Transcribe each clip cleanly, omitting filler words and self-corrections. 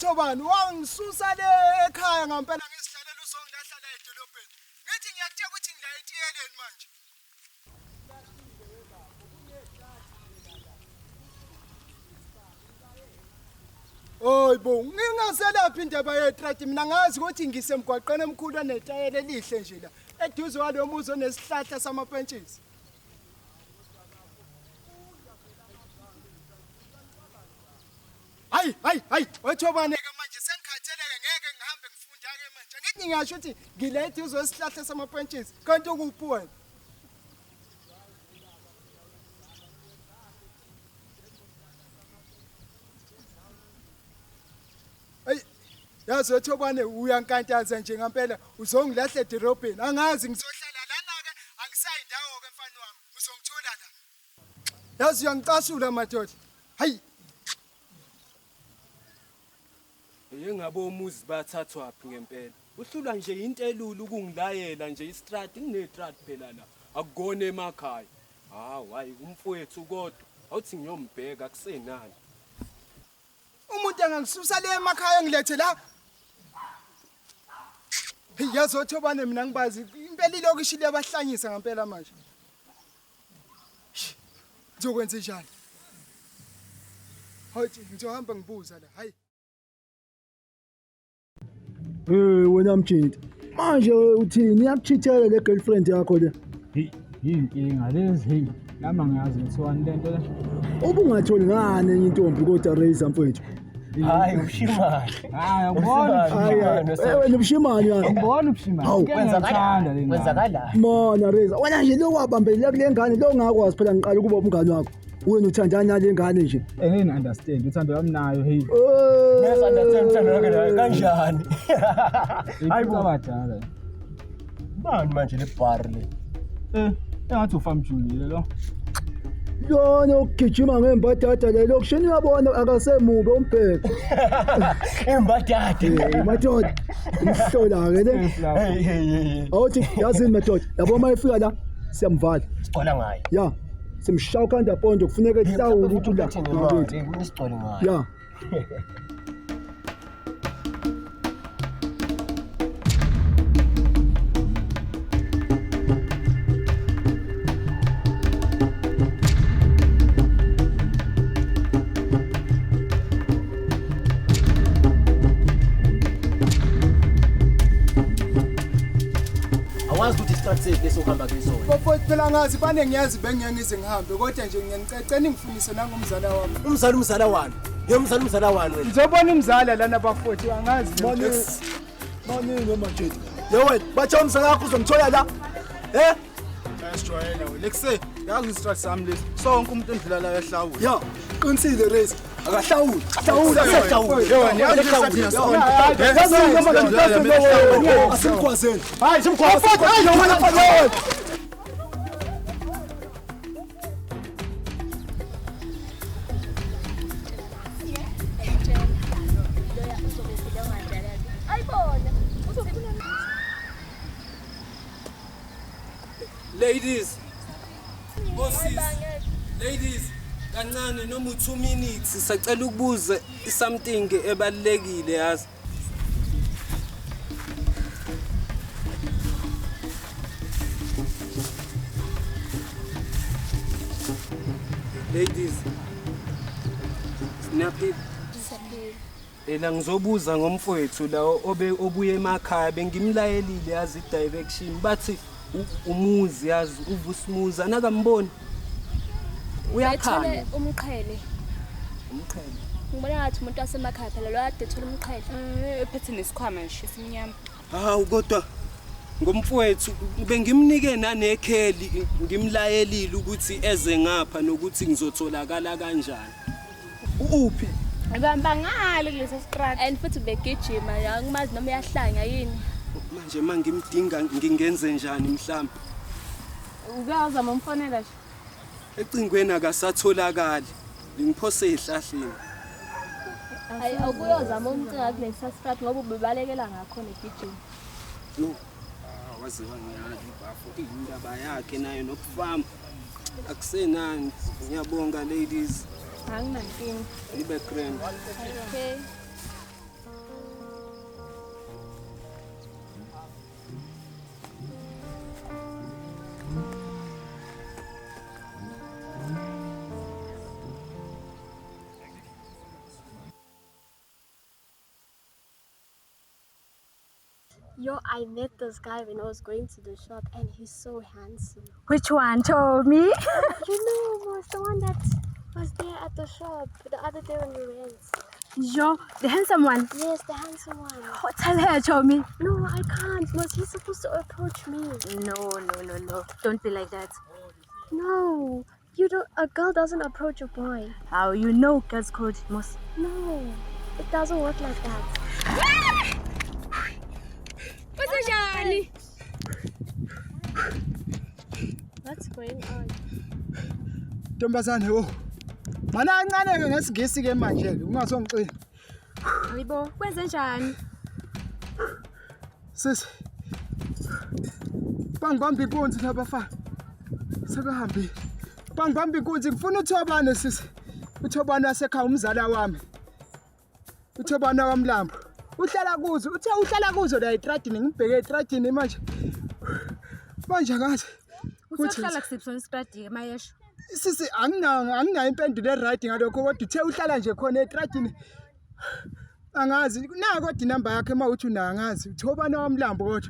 Thobani wangisusa le ekhaya ngempela ngisihlalela usongilahla la edolobheni. Ngithi ngiyakutshela ukuthi ngidayitiyeleni manje. Oy bo, ngingaselaphi indaba yetrati mina ngazi ukuthi ngisemgwaqeni emkhulu onetayela elihle nje la. Eduze walo muzi onesihlahla samapentshisi. Hayi, Thobani ke manje sengikhatheleke ngeke ngihambe ngifunda ke manje. Ngithi ngiyasho ukuthi ngilethe uzosihlahla samapentshisi kanti ukuphi wena? Yazi Thobani uyankantaza nje ngempela uzongilahle edorobheni angazi ngizohlala lana ke angisayi ndawo ke mfana wami uzongithola la. Yazi uyangicasula madoda. Hayi. Yengabo umuzi bathathwa phi ngempela. Uhlula nje into elulu ukungilayela nje istrati nginetrat phela la. Akugone emakhaya. Hayi umfowethu kodwa awuthi ngiyombheka kusenani. Umuntu angangisusa le emakhaya ngilethe la. Yazi Thobani mina ngibazi impela ilokishi liyabahlanyisa ngempela manje. Ngizokwenza njani? Hayi ngizohamba ngibuza la. Hayi. Wena mjinti. Manje uthini yakuchithela le girlfriend yakho le? Yinkinga lezi lama ngiyazi ngithiwani lento le. Ubungatholi ngane enye intombi kodwa Razor mfowethu. Hayi ubushimani. Hayi ubona. Wena ubushimani ya. Ubona ubushimani. Kwenzakala. Kwenzakala. Mana Razor, wena nje lo wabambelele kule ngane lo ngakwazi phela ngiqala ukuba umngane wakho. Wena uthandana nale ngane nje. Ngeke understand uthando lami nayo hey. Nesa understand uthando lwakhe kanjani? Hayi kubadala. Bani manje le bar le? Engathi ufamjulile lo. Yona ukugijima ngembadada le lokushini uyabona akasemube umbheke. Embadada. Madoda. Ihlola ke le. Hey. Awuthi yazini madoda, yabo mayifika la siyamvala. Sicela ngayo. Ya. Simshawa kanda ponto kufuneka ehlawule ukuthi la. Unisicole ngayo. Ya. Awazi ukuthi istrategy lesohamba kuyisona. Bafowethu phela ngazi bane ngiyazi bengiyangize ngihambe kodwa nje ngiyangicela ngifunise nangomzala wami. Umzala wani? Umzala wani wena? Ngizobona umzala lana bafowethu angazi. Manje majeti. Yewena, bathi umzala wakho uzomthola la. Ayasijwayela wena. Lekuse yazi istrategy sami lesi. Sonke umuntu endlula la ehlawula. Ya, qinisile Razor. Akahlawuli. Asimkhwazeni. Hayi simkhwazeni. Ladies, kancane noma 2 minutes sacela ukubuza something ebalekile yazi. Ladies. Snappy. Ela ngizobuza ngomfowethu la obuye emakhaya bengimlayelile yazi direction bathi umuzi yazi uvusimuza nakamboni. Uyakhanya umqhele. Ngibona ngathi umuntu wasemakhaya phela lo ade thola umqhele. Ephethe nesikhwama nje esimnyama. Hawu kodwa ngomfowethu bengimnike nanekheli ngimlayelile ukuthi eze ngapha nokuthi ngizotholakala kanjani. Uphi? Bamba ngale kulesi strat. And futhi begijima angimazi noma uyahlanya yini. Manje mangimdinga ngingenze njani mhlawumbe? Ukuzama umfonela nje. Ecingweni akasatholakali. Ngiphose ehlahleni. Hayi awukuyozama umcinga kulesi strat ngoba ubebalekela ngakho negijima. Yo. Waziwa ngiyazi bafo indaba yakhe nayo nokufama. Akusenani. Ngiyabonga ladies. Anginankingi. Libe grand. Okay. Yo, I met this guy when I was going to the shop and he's so handsome. Which one, Tommy? You know, was the one that was there at the shop the other day when we went. Yo, the handsome one. Yes, the handsome one. Oh, tell her, Tommy. No, I can't. Was he supposed to approach me? No. Don't be like that. No, you don't. A girl doesn't approach a boy. How you know girls code, Mos? No, it doesn't work like that. What's going on? Ntombazane wo. Mana ancane ke ngesingisi ke manje ke ungasongicini. Hayibo, kwenze njani? Sis. Bangibamba inkunzi labafana. Sebehambile. Bangibamba inkunzi ngifuna uThobane sisi. uThobane wasekhaya umzala wami. uThobane wamlambo. Uhlala kuzo. Uthe uhlala kuzo la etradini ngibheke etradini manje. Manje ngathi Uzohlala kusiphi istradi mayesho? sisi anginayo impendulo eright ngalokho kodwa uthe uhlala nje khona etradini. Angazi na kodwa inamba yakhe mawuthi una angazi uThobane wamlambo kodwa.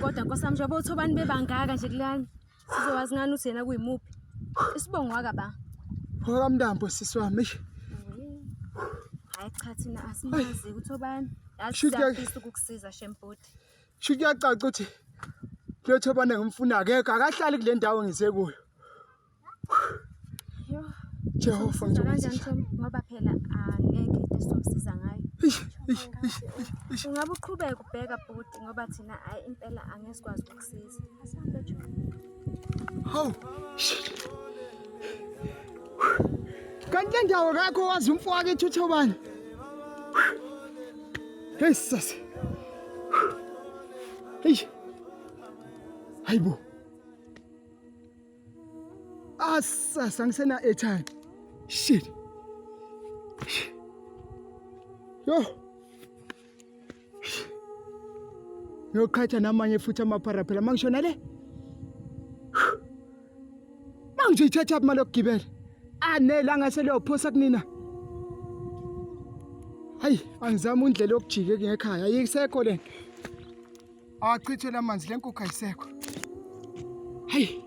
Kodwa nkosami njengoba uThobane bebangaka nje kulani. Sizowazi ngani uthi yena kuyimuphi. Isibongo wakaba. Ngokamlambo sisi wami. Hayi cha thina asimazi uThobane. Yazi siyafisa ukukusiza Shempoti. Shukuyacaca ukuthi lo Thobane ngimfuna akekho akahlali kule ndawo ngizekuyo. Yo. Jehova kanjani Tom ngoba phela angeke into sizomsiza ngayo. Ungabe uqhubeka ubheka bhuti ngoba thina impela angesikwazi ukukusiza. Asambe nje. Hawu. Kanti ndawo kakho wazi umfowabo ethi uThobane. Hey sasa. Hey. Hayibo. Sasa ngisena airtime. Shit. Yo. Ngiyokhatha namanye futhi amaphara phela mangishona le. Manje ithatha imali yokugibela. Anelanga seliyophosa kunina. Hayi, angizama indlela yokujika ngekhaya. Ayisekho le. Achithela amanzi lenkukhu ayisekho. Hayi.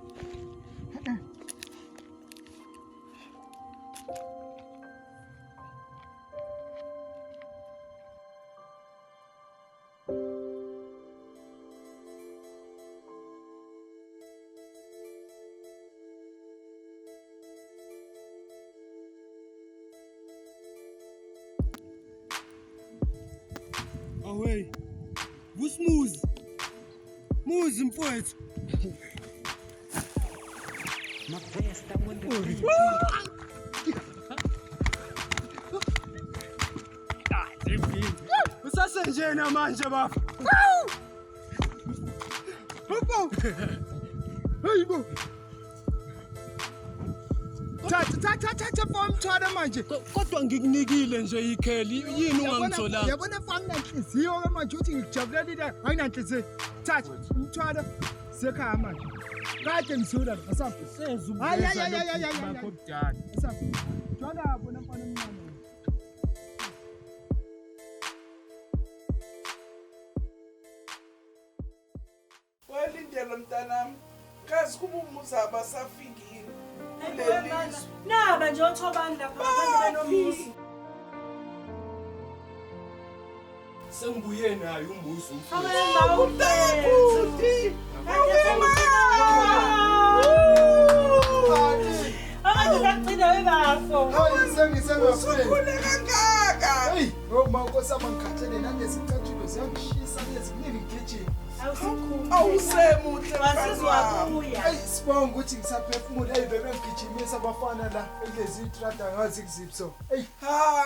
Away. Busmuzi. Muzi mfowethu. Usasenjena manje bafo. Hapo. Hayibo. Thatha mthwala manje. Kodwa ngikunikile nje ikheli yini ungangitholanga. Yabona fana nenhliziyo ke manje uthi ngijabulelile ayinanhliziyo. Thatha umthwala sekhaya manje. Kade ngisula la asapho. Sezubeza bakho kudala. Asapho. Jona bona mfana omncane. Walindela mntanami. Kazi kuba umuzi abasafikile. Naba nje uThobane lapha ngaphandle benomuzi. Sengibuye nayo umbuzo mfowethu. Ngagcina webafo. Hayi sengisengafuni. Ukhule kangaka. Hey, ngoma nkosama ngikhathele nanezicathulo ziyangishisa leziningi kitchen. Awusemuhle Wasizwakuya. Hey, sibonga ukuthi ngisaphefumula bebe ngigijimisa abafana la kulezi itrada ngazi kuzipso. Hey,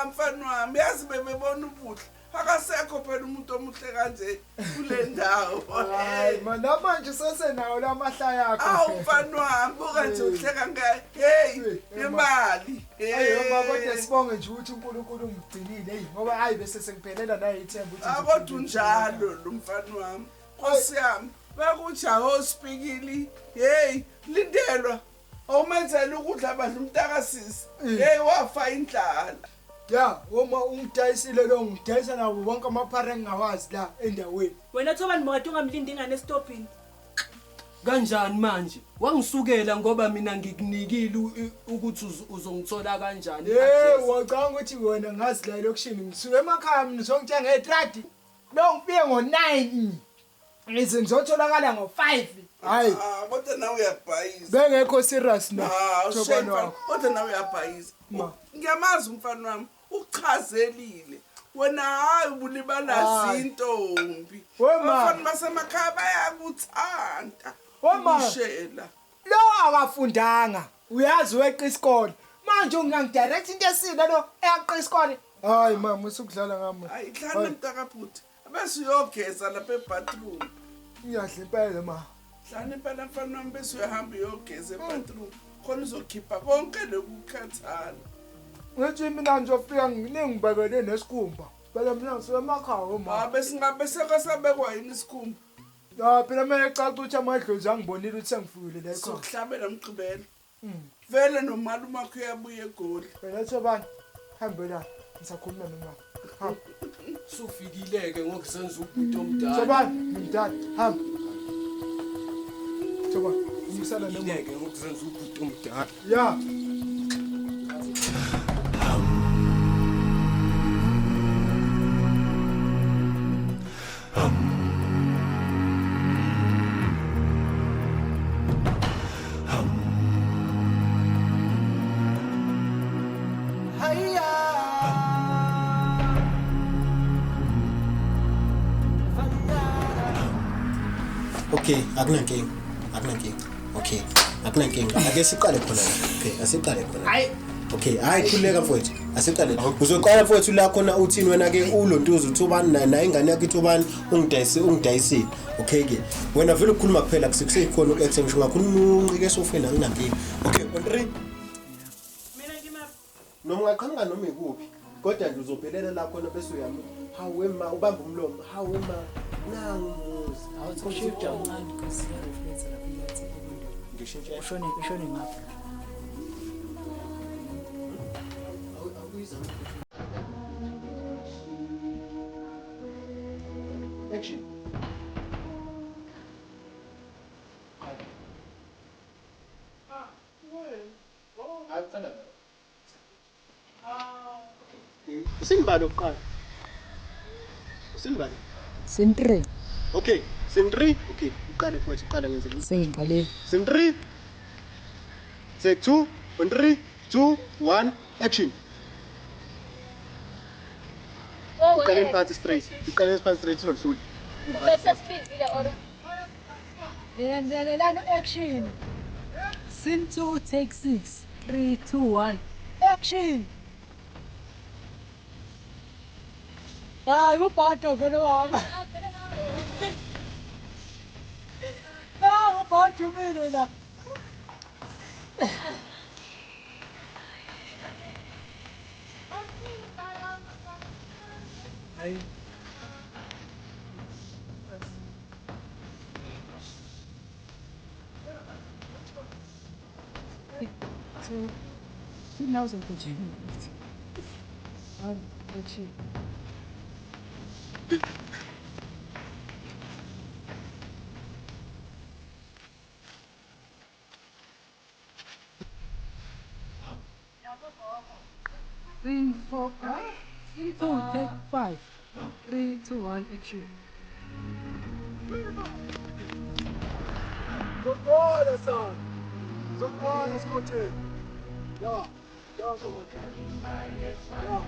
mfana wami yazi bebebona ubuhle. Akasekho phela umuntu omuhle kanje kule ndawo. hayi mana manje sesenawo lamahlaya akho. Mfana wami buka nje uhleka ngaye. Hey, imali. Hey, mama kodwa sibonge nje ukuthi uNkulunkulu ungigcinile hey ngoba hayi bese sengiphelela la ithemba ukuthi Akodwa unjalo lo mfana wami. Nkosi yami, bakujaho speakili. Hey, lindelwa. Awumenzela ukudla abadla umntakasisi. Hey, wafa indlala. Ya, uma ungidayisile lo ngidayisa nabo bonke amaphara engingawazi la endaweni. Wena Thobani mawade ungamlindi ingane estopini. Kanjani manje? Wangisukela ngoba mina ngikunikile ukuthi uzongithola kanjani. Wacanga ukuthi wena ngazi la elokushini ngisuke emakhaya mina ngizongithenga etradi. Lo ngifike ngo9. Ngize ngizotholakala ngo5. Hayi. Kodwa nawe uyabhayisa. Bengekho serious na. Kodwa nawe uyabhayisa. Ngiyamazi umfana wami uchazelile. Wena hayi ubulibala zintombi. Abafana basemakhaya bayakuthanda. Ushela. Lo akafundanga. Uyazi weqa isikole. Manje ungangidirect into esile lo eyaqa isikole. Hayi mama usukudlala ngami. Hayi dlala mntakabhuti. Bese uyogeza lapha ebathroom. Ngiyadla impela ma. Dlala impela mfana wami bese uyahamba uyogeza ebathroom. Khona uzokhipha konke lokukhathala. Ngithi mina ngizofika ngingibekele nesikhumba. Phela mina ngisemakhaya ma. Bese ngabe sekasabekwa yini isikhumba? Phela mina ecaca ukuthi amadlozi angibonile ukuthi sengifikile la ekhaya. Sokuhlabela umgqibelo. Vele nomalume wakho uyabuya eGoli. Phela Thobani hambe la ngisakhuluma nomama. Hamba. Sufikileke ngokusenza ubhuti omdala. Thobani ngimdala hamba. Thobani umsala nomama. Ngileke ngokusenza ubhuti omdala. Ya. Okay, akunankinga. Okay, akunankinga. Ake siqale khona. Okay, asiqale khona. Hayi. Okay, hayi khuleka mfowethu. Asiqale. Uzoqala mfowethu la khona uthini wena ke ulontuza uThobani na ingane yakhe iThobani ungidayisile. Okay ke. Wena vele ukukhuluma kuphela kusekusekhona uaction ngisho ngakhuluma unqike esofeni akunankinga. Okay, Henry. Mina ngimaphi? Noma ungaqhamuka noma ikuphi. Kodwa nje uzophelela la khona bese uyama. Hawe ma ubamba umlomo. Hawe ma nanguzi. Awukushintsha ngani kasi reflex la phakathi. Ngishintshe. Ushone ngapha. Action. Usinibalo kuqala. Usinibalo. Sin 3. Okay, sin 3. Okay, uqale futhi uqala ngenze. Sengiqale. Sin 3. Take 2, 3, 2, 1, action. Uqale phansi straight. Uqale phansi straight solution. Bese sifizile or Yenzelelana action. Sin 2 take 6. 3 2 1. Action. Hayi ubhato vele wami. Ubhato mina la. Hayi. So, who knows what to do? Let's see. Three, 4, 5. 2, take 5. 3, 2, 1, action. Socorro, son. Socorro, escute. Ya. Ya, socorro. Ya.